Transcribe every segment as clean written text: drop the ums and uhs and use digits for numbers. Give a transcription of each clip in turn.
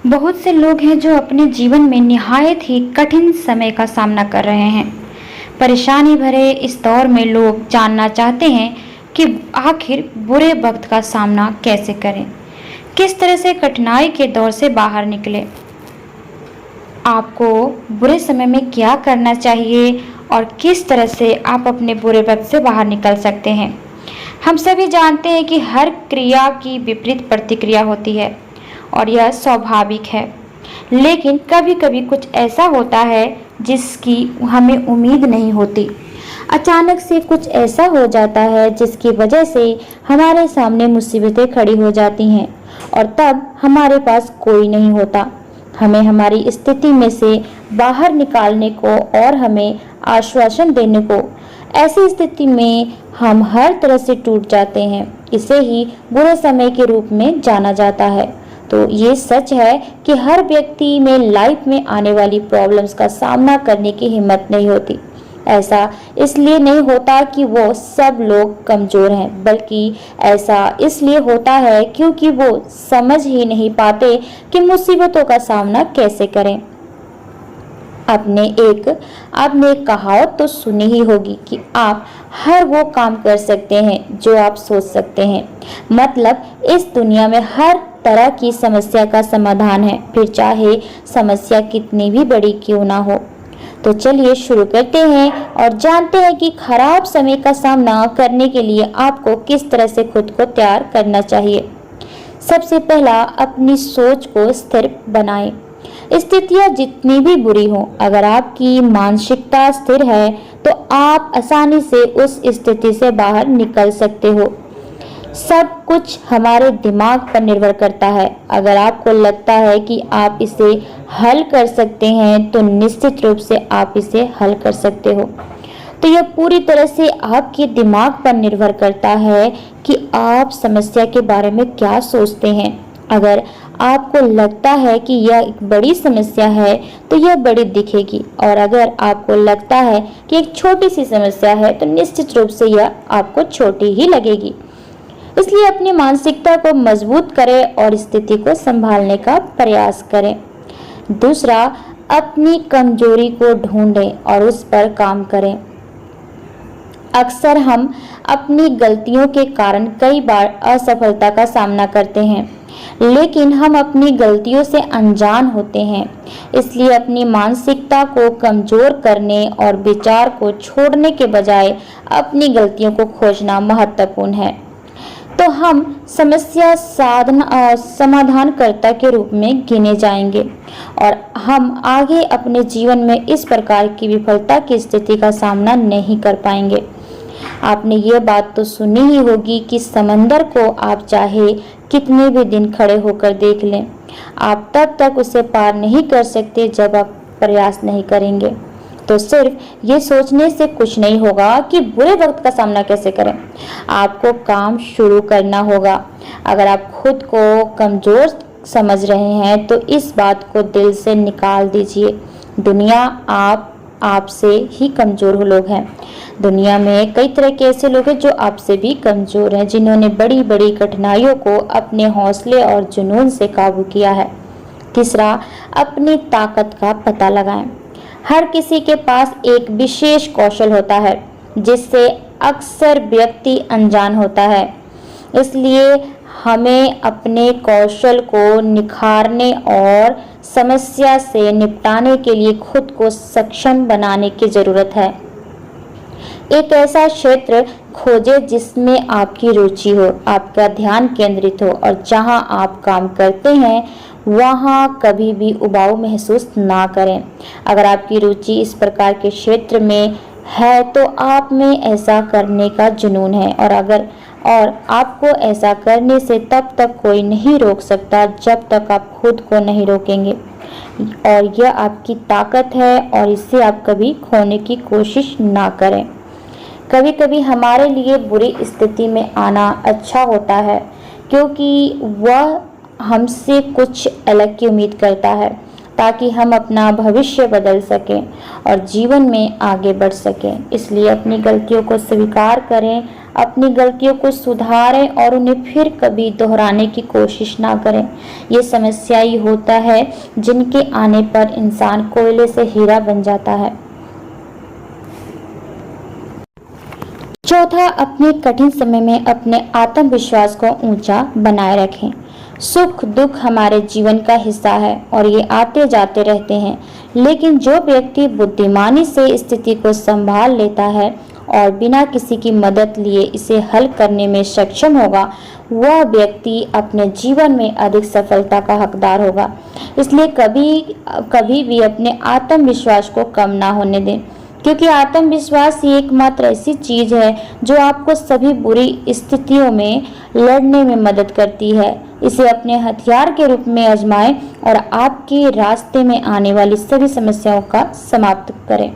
बहुत से लोग हैं जो अपने जीवन में निहायत ही कठिन समय का सामना कर रहे हैं। परेशानी भरे इस दौर में लोग जानना चाहते हैं कि आखिर बुरे वक्त का सामना कैसे करें, किस तरह से कठिनाई के दौर से बाहर निकले। आपको बुरे समय में क्या करना चाहिए और किस तरह से आप अपने बुरे वक्त से बाहर निकल सकते हैं। हम सभी जानते हैं कि हर क्रिया की विपरीत प्रतिक्रिया होती है और यह स्वाभाविक है, लेकिन कभी-कभी कुछ ऐसा होता है जिसकी हमें उम्मीद नहीं होती। अचानक से कुछ ऐसा हो जाता है जिसकी वजह से हमारे सामने मुसीबतें खड़ी हो जाती हैं और तब हमारे पास कोई नहीं होता हमें हमारी स्थिति में से बाहर निकालने को और हमें आश्वासन देने को। ऐसी स्थिति में हम हर तरह से टूट जाते हैं। इसे ही बुरे समय के रूप में जाना जाता है। तो ये सच है कि हर व्यक्ति में लाइफ में आने वाली प्रॉब्लम्स का सामना करने की हिम्मत नहीं होती। ऐसा इसलिए नहीं होता कि वो सब लोग कमज़ोर हैं, बल्कि ऐसा इसलिए होता है क्योंकि वो समझ ही नहीं पाते कि मुसीबतों का सामना कैसे करें। आपने एक कहावत तो सुनी ही होगी कि आप हर वो काम कर सकते हैं जो आप सोच सकते हैं। मतलब इस दुनिया में हर तरह की समस्या का समाधान है, फिर चाहे समस्या कितनी भी बड़ी क्यों ना हो। तो चलिए शुरू करते हैं और जानते हैं कि खराब समय का सामना करने के लिए आपको किस तरह से खुद को तैयार करना चाहिए। सबसे पहला, अपनी सोच को स्थिर बनाएं। स्थितियां जितनी भी बुरी हों, अगर आपकी मानसिकता स्थिर है तो आप आसानी से उस स्थिति से बाहर निकल सकते हो। सब कुछ हमारे दिमाग पर निर्भर करता है। अगर आपको लगता है कि आप इसे हल कर सकते हैं तो निश्चित रूप से आप इसे हल कर सकते हो। तो यह पूरी तरह से आपके दिमाग पर निर्भर करता है कि आप समस्या के बारे में क्या सोचते हैं। अगर आपको लगता है कि यह एक बड़ी समस्या है तो यह बड़ी दिखेगी, और अगर आपको लगता है कि एक छोटी सी समस्या है तो निश्चित रूप से यह आपको छोटी ही लगेगी। इसलिए अपनी मानसिकता को मजबूत करें और स्थिति को संभालने का प्रयास करें। दूसरा, अपनी कमजोरी को ढूंढें और उस पर काम करें। अक्सर हम अपनी गलतियों के कारण कई बार असफलता का सामना करते हैं, लेकिन हम अपनी गलतियों से अनजान होते हैं। इसलिए अपनी मानसिकता को कमजोर करने और विचार को छोड़ने के बजाय अपनी गलतियों को खोजना महत्वपूर्ण है। तो हम समस्या समाधानकर्ता के रूप में गिने जाएंगे और हम आगे अपने जीवन में इस प्रकार की विफलता की स्थिति का सामना नहीं कर पाएंगे। आपने ये बात तो सुनी ही होगी कि समंदर को आप चाहे कितने भी दिन खड़े होकर देख लें, आप तब तक उसे पार नहीं कर सकते जब आप प्रयास नहीं करेंगे। तो सिर्फ ये सोचने से कुछ नहीं होगा कि बुरे वक्त का सामना कैसे करें। आपको काम शुरू करना होगा। अगर आप खुद को कमजोर समझ रहे हैं तो इस बात को दिल से निकाल दीजिए। दुनिया आपसे ही कमजोर लोग हैं। दुनिया में कई तरह के ऐसे लोग हैं जो आपसे भी कमजोर हैं, जिन्होंने बड़ी बड़ी कठिनाइयों को अपने हौसले और जुनून से काबू किया है। तीसरा, अपनी ताकत का पता लगाएं। हर किसी के पास एक विशेष कौशल होता है जिससे अक्सर व्यक्ति अनजान होता है। इसलिए हमें अपने कौशल को निखारने और समस्या से निपटाने के लिए खुद को सक्षम बनाने की जरूरत है। एक ऐसा क्षेत्र खोजें जिसमें आपकी रुचि हो, आपका ध्यान केंद्रित हो और जहां आप काम करते हैं वहां कभी भी उबाऊ महसूस ना करें। अगर आपकी रुचि इस प्रकार के क्षेत्र में है तो आप में ऐसा करने का जुनून है, और आपको ऐसा करने से तब तक कोई नहीं रोक सकता जब तक आप खुद को नहीं रोकेंगे। और यह आपकी ताकत है और इसे आप कभी खोने की कोशिश ना करें। कभी कभी हमारे लिए बुरी स्थिति में आना अच्छा होता है क्योंकि वह हमसे कुछ अलग की उम्मीद करता है। ताकि हम अपना भविष्य बदल सकें और जीवन में आगे बढ़ सकें। इसलिए अपनी गलतियों को स्वीकार करें, अपनी गलतियों को सुधारें और उन्हें फिर कभी दोहराने की कोशिश ना करें। ये समस्या ही होता है जिनके आने पर इंसान कोयले से हीरा बन जाता है। चौथा, अपने कठिन समय में अपने आत्मविश्वास को ऊंचा बनाए रखें। सुख दुख हमारे जीवन का हिस्सा है और ये आते जाते रहते हैं, लेकिन जो व्यक्ति बुद्धिमानी से स्थिति को संभाल लेता है और बिना किसी की मदद लिए इसे हल करने में सक्षम होगा, वह व्यक्ति अपने जीवन में अधिक सफलता का हकदार होगा। इसलिए कभी भी अपने आत्मविश्वास को कम ना होने दें, क्योंकि आत्मविश्वास ही एकमात्र ऐसी चीज है जो आपको सभी बुरी स्थितियों में लड़ने में मदद करती है। इसे अपने हथियार के रूप में आजमाएं और आपके रास्ते में आने वाली सभी समस्याओं का समाप्त करें।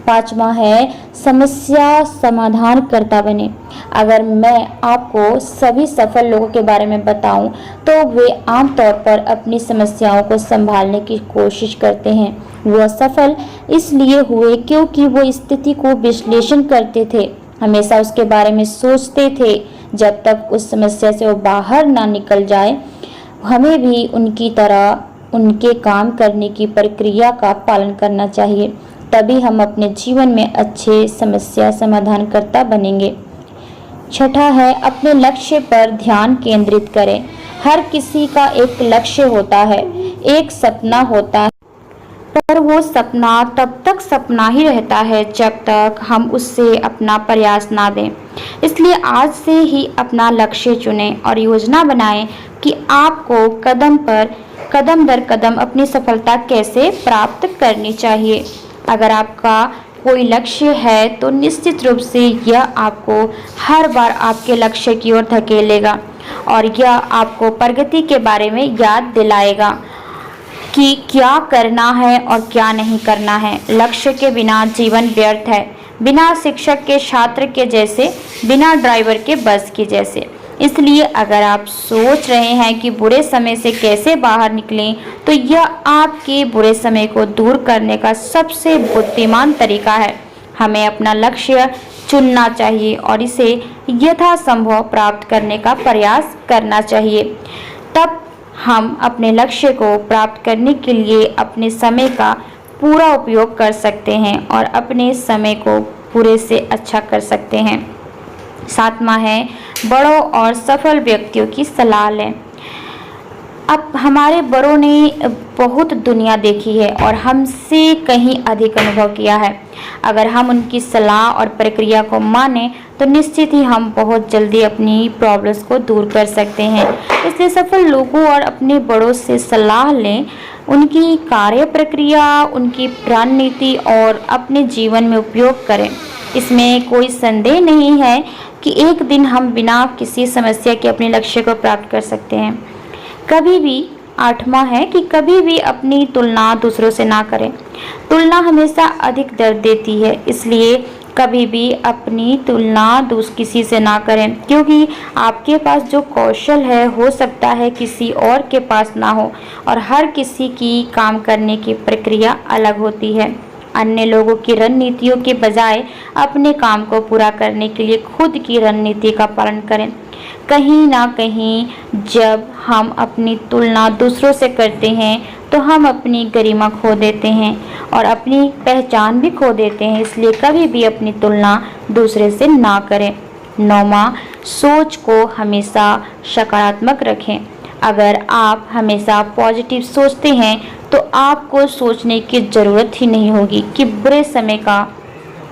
पांचवा है, समस्या समाधान करता बने। अगर मैं आपको सभी सफल लोगों के बारे में बताऊं तो वे आमतौर पर अपनी समस्याओं को संभालने की कोशिश करते हैं। वह सफल इसलिए हुए क्योंकि वो स्थिति को विश्लेषण करते थे, हमेशा उसके बारे में सोचते थे जब तक उस समस्या से वो बाहर ना निकल जाए। हमें भी उनकी तरह उनके काम करने की प्रक्रिया का पालन करना चाहिए, तभी हम अपने जीवन में अच्छे समस्या समाधानकर्ता बनेंगे। छठा है, अपने लक्ष्य पर ध्यान केंद्रित करें। हर किसी का एक लक्ष्य होता है, एक सपना होता है, पर वो सपना तब तक सपना ही रहता है जब तक हम उससे अपना प्रयास ना दें। इसलिए आज से ही अपना लक्ष्य चुनें और योजना बनाएं कि आपको कदम दर कदम अपनी सफलता कैसे प्राप्त करनी चाहिए। अगर आपका कोई लक्ष्य है तो निश्चित रूप से यह आपको हर बार आपके लक्ष्य की ओर धकेलेगा और यह आपको प्रगति के बारे में याद दिलाएगा कि क्या करना है और क्या नहीं करना है। लक्ष्य के बिना जीवन व्यर्थ है, बिना शिक्षक के छात्र के जैसे, बिना ड्राइवर के बस के जैसे। इसलिए अगर आप सोच रहे हैं कि बुरे समय से कैसे बाहर निकलें, तो यह आपके बुरे समय को दूर करने का सबसे बुद्धिमान तरीका है। हमें अपना लक्ष्य चुनना चाहिए और इसे यथासंभव प्राप्त करने का प्रयास करना चाहिए। तब हम अपने लक्ष्य को प्राप्त करने के लिए अपने समय का पूरा उपयोग कर सकते हैं और अपने समय को पूरे से अच्छा कर सकते हैं। सातवां है, बड़ों और सफल व्यक्तियों की सलाह लें। अब हमारे बड़ों ने बहुत दुनिया देखी है और हमसे कहीं अधिक अनुभव किया है। अगर हम उनकी सलाह और प्रक्रिया को मानें तो निश्चित ही हम बहुत जल्दी अपनी प्रॉब्लम्स को दूर कर सकते हैं। इसलिए सफल लोगों और अपने बड़ों से सलाह लें, उनकी कार्य प्रक्रिया, उनकी रणनीति और अपने जीवन में उपयोग करें। इसमें कोई संदेह नहीं है कि एक दिन हम बिना किसी समस्या के अपने लक्ष्य को प्राप्त कर सकते हैं। आठवां है कि कभी भी अपनी तुलना दूसरों से ना करें। तुलना हमेशा अधिक दर्द देती है, इसलिए कभी भी अपनी तुलना किसी से ना करें, क्योंकि आपके पास जो कौशल है हो सकता है किसी और के पास ना हो और हर किसी की काम करने की प्रक्रिया अलग होती है। अन्य लोगों की रणनीतियों के बजाय अपने काम को पूरा करने के लिए खुद की रणनीति का पालन करें। कहीं ना कहीं जब हम अपनी तुलना दूसरों से करते हैं तो हम अपनी गरिमा खो देते हैं और अपनी पहचान भी खो देते हैं। इसलिए कभी भी अपनी तुलना दूसरे से ना करें। नौवां, सोच को हमेशा सकारात्मक रखें। अगर आप हमेशा पॉजिटिव सोचते हैं तो आपको सोचने की ज़रूरत ही नहीं होगी कि बुरे समय का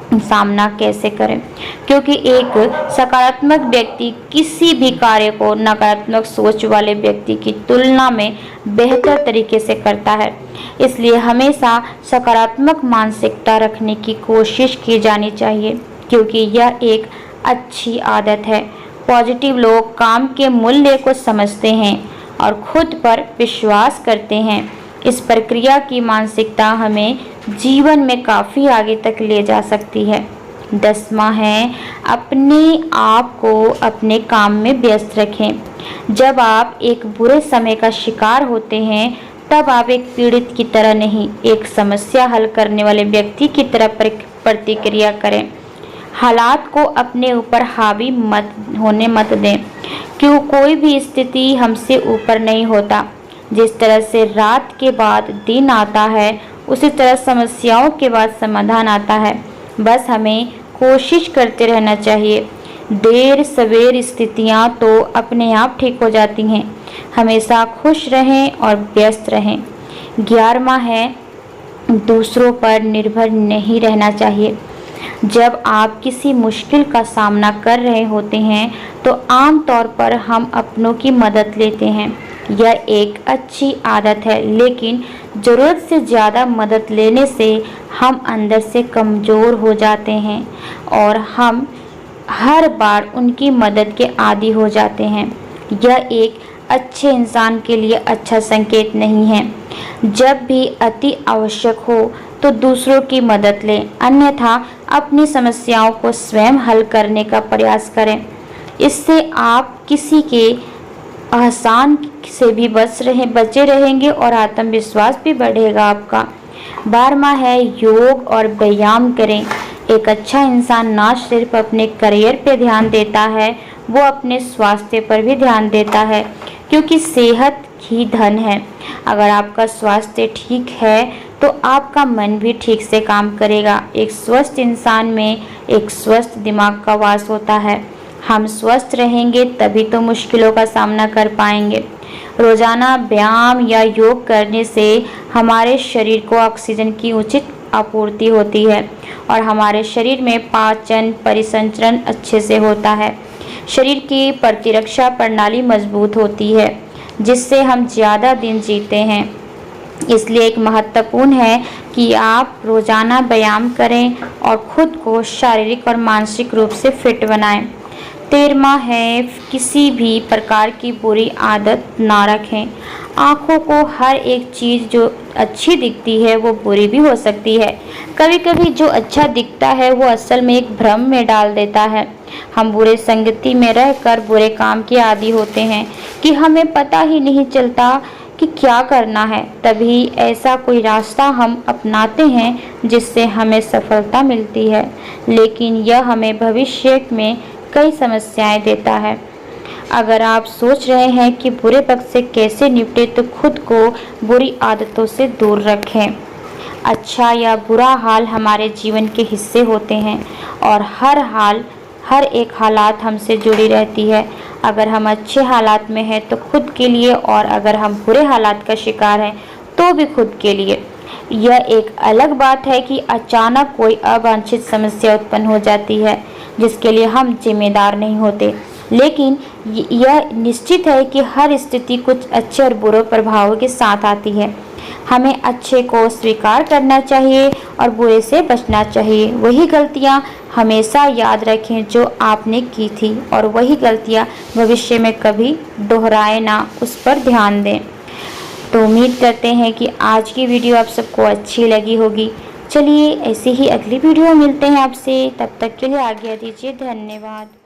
सामना कैसे करें, क्योंकि एक सकारात्मक व्यक्ति किसी भी कार्य को नकारात्मक सोच वाले व्यक्ति की तुलना में बेहतर तरीके से करता है। इसलिए हमेशा सकारात्मक मानसिकता रखने की कोशिश की जानी चाहिए, क्योंकि यह एक अच्छी आदत है। पॉजिटिव लोग काम के मूल्य को समझते हैं और खुद पर विश्वास करते हैं। इस प्रक्रिया की मानसिकता हमें जीवन में काफ़ी आगे तक ले जा सकती है। 10वां है, अपने आप को अपने काम में व्यस्त रखें। जब आप एक बुरे समय का शिकार होते हैं तब आप एक पीड़ित की तरह नहीं, एक समस्या हल करने वाले व्यक्ति की तरह प्रतिक्रिया करें। हालात को अपने ऊपर हावी मत दें, क्यों कोई भी स्थिति हमसे ऊपर नहीं होता। जिस तरह से रात के बाद दिन आता है, उसी तरह समस्याओं के बाद समाधान आता है। बस हमें कोशिश करते रहना चाहिए। देर सवेर स्थितियां तो अपने आप ठीक हो जाती हैं। हमेशा खुश रहें और व्यस्त रहें। 11वां है, दूसरों पर निर्भर नहीं रहना चाहिए। जब आप किसी मुश्किल का सामना कर रहे होते हैं तो आम तौर पर हम अपनों की मदद लेते हैं। यह एक अच्छी आदत है, लेकिन ज़रूरत से ज़्यादा मदद लेने से हम अंदर से कमज़ोर हो जाते हैं और हम हर बार उनकी मदद के आदी हो जाते हैं। यह एक अच्छे इंसान के लिए अच्छा संकेत नहीं है। जब भी अति आवश्यक हो तो दूसरों की मदद लें, अन्यथा अपनी समस्याओं को स्वयं हल करने का प्रयास करें। इससे आप किसी के एहसान से भी बचे रहेंगे और आत्मविश्वास भी बढ़ेगा आपका। 12वां है, योग और व्यायाम करें। एक अच्छा इंसान ना सिर्फ अपने करियर पे ध्यान देता है, वो अपने स्वास्थ्य पर भी ध्यान देता है, क्योंकि सेहत ही धन है। अगर आपका स्वास्थ्य ठीक है तो आपका मन भी ठीक से काम करेगा। एक स्वस्थ इंसान में एक स्वस्थ दिमाग का वास होता है। हम स्वस्थ रहेंगे तभी तो मुश्किलों का सामना कर पाएंगे। रोजाना व्यायाम या योग करने से हमारे शरीर को ऑक्सीजन की उचित आपूर्ति होती है और हमारे शरीर में पाचन परिसंचरण अच्छे से होता है। शरीर की प्रतिरक्षा प्रणाली मजबूत होती है, जिससे हम ज़्यादा दिन जीते हैं। इसलिए एक महत्वपूर्ण है कि आप रोजाना व्यायाम करें और खुद को शारीरिक और मानसिक रूप से फिट बनाएं। 13वां है, किसी भी प्रकार की बुरी आदत ना रखें। आँखों को हर एक चीज़ जो अच्छी दिखती है वो बुरी भी हो सकती है। कभी कभी जो अच्छा दिखता है वो असल में एक भ्रम में डाल देता है। हम बुरे संगति में रहकर बुरे काम के आदी होते हैं कि हमें पता ही नहीं चलता कि क्या करना है। तभी ऐसा कोई रास्ता हम अपनाते हैं जिससे हमें सफलता मिलती है, लेकिन यह हमें भविष्य में कई समस्याएं देता है। अगर आप सोच रहे हैं कि बुरे वक्त से कैसे निपटे, तो खुद को बुरी आदतों से दूर रखें। अच्छा या बुरा हाल हमारे जीवन के हिस्से होते हैं और हर एक हालात हमसे जुड़ी रहती है। अगर हम अच्छे हालात में हैं तो खुद के लिए, और अगर हम बुरे हालात का शिकार हैं तो भी खुद के लिए। यह एक अलग बात है कि अचानक कोई अवांछित समस्या उत्पन्न हो जाती है जिसके लिए हम जिम्मेदार नहीं होते, लेकिन यह निश्चित है कि हर स्थिति कुछ अच्छे और बुरे प्रभावों के साथ आती है। हमें अच्छे को स्वीकार करना चाहिए और बुरे से बचना चाहिए। वही गलतियां हमेशा याद रखें जो आपने की थी, और वही गलतियां भविष्य में कभी दोहराए ना, उस पर ध्यान दें। तो उम्मीद करते हैं कि आज की वीडियो आप सबको अच्छी लगी होगी। चलिए ऐसे ही अगली वीडियो मिलते हैं आपसे, तब तक के लिए आज्ञा दीजिए। धन्यवाद।